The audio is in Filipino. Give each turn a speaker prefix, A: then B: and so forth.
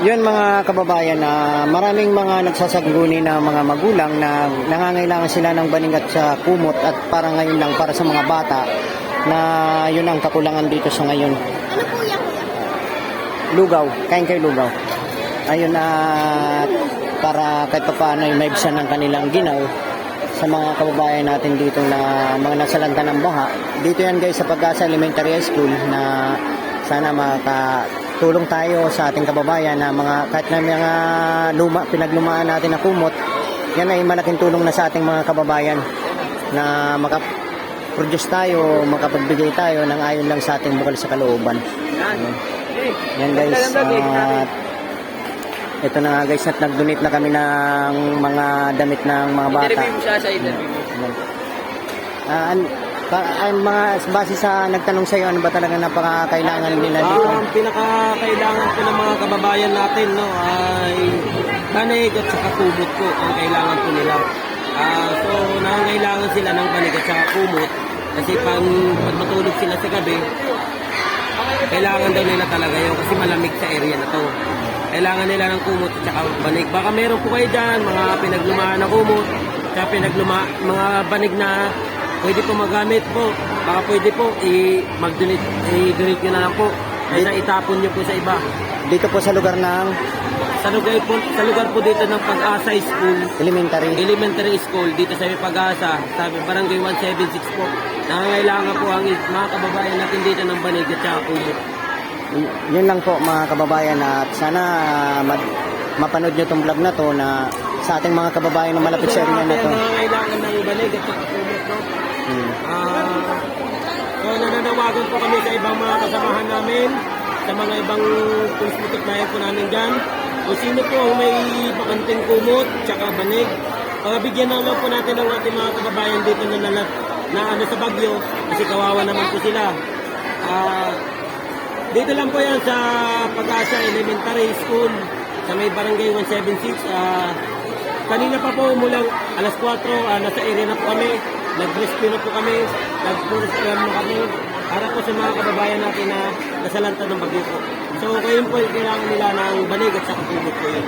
A: Yun mga kababayan, na maraming mga nagsasagguni na mga magulang na nangangailangan sila ng banig at sa kumot at para ngayon lang para sa mga bata na yun ang kakulangan dito sa ngayon.
B: Ano po yan, kuya?
A: Lugaw, kain kayo lugaw. Ayun na para kahit pa paano ay maibsan ng kanilang ginaw sa mga kababayan natin dito na mga nasalanta ng baha. Dito yan guys sa Pag-asa Elementary School na sana makatulong tayo sa ating kababayan na mga kahit na mga pinaglumaan natin na kumot, yan ay malaking tulong na sa ating mga kababayan na makaproduce tayo, makapagbigay tayo ng ayon lang sa ating bukal sa kalooban. Yan guys, ito na nga guys at nag-donate na kami ng mga damit ng mga bata.
C: Interview mo siya sa interview mo.
A: Ang mga base sa nagtanong sa iyo, ano ba talaga napakakailangan nila dito?
C: Ang pinakakailangan po ng mga kababayan natin ay banig at saka kumot po ang kailangan po nila. So nangangailangan sila ng banig at saka kumot kasi pag matulog sila sa gabi, kailangan daw nila talaga yun kasi malamig sa area na to. Kailangan nila ng kumot at saka banig. Baka meron po kayo dyan, mga pinaglumaan na kumot, at mga banig na pwede po magamit po. Baka pwede po i-donate nyo na lang po. Kaya itapon nyo po sa iba.
A: Dito po sa lugar ng
C: Sa lugar po dito ng Pag-asa School,
A: elementary
C: School, dito sa may Pag-asa, sabi Barangay 176 po. Nangangailangan po ang mga kababayan natin dito ng banig at saka kumot.
A: Yun lang po mga kababayan at sana mapanood nyo itong vlog na to na sa ating mga kababayan na malapit sa area na to.
C: Nangangailangan ng banig at saka kumot, no? So nananawagan po kami sa ibang mga kasamahan namin, sa mga ibang pulis na po namin dyan. Kung sino po ang may bakanting kumot, tsaka banig, bigyan na lang po natin ang ating mga kababayan dito na ano sa Bagyo, kasi kawawa naman po sila. Dito lang po yan sa Pag-asa Elementary School, sa may Barangay 176. Kanina pa po mula alas 4, nasa area na po kami, nag-rescue na po kami, nag-forest alarm na kami, para po sa mga kababayan natin na nasalanta ng bagyo po. So, kayo po kailangan nila ng banig at saka kumot po yun.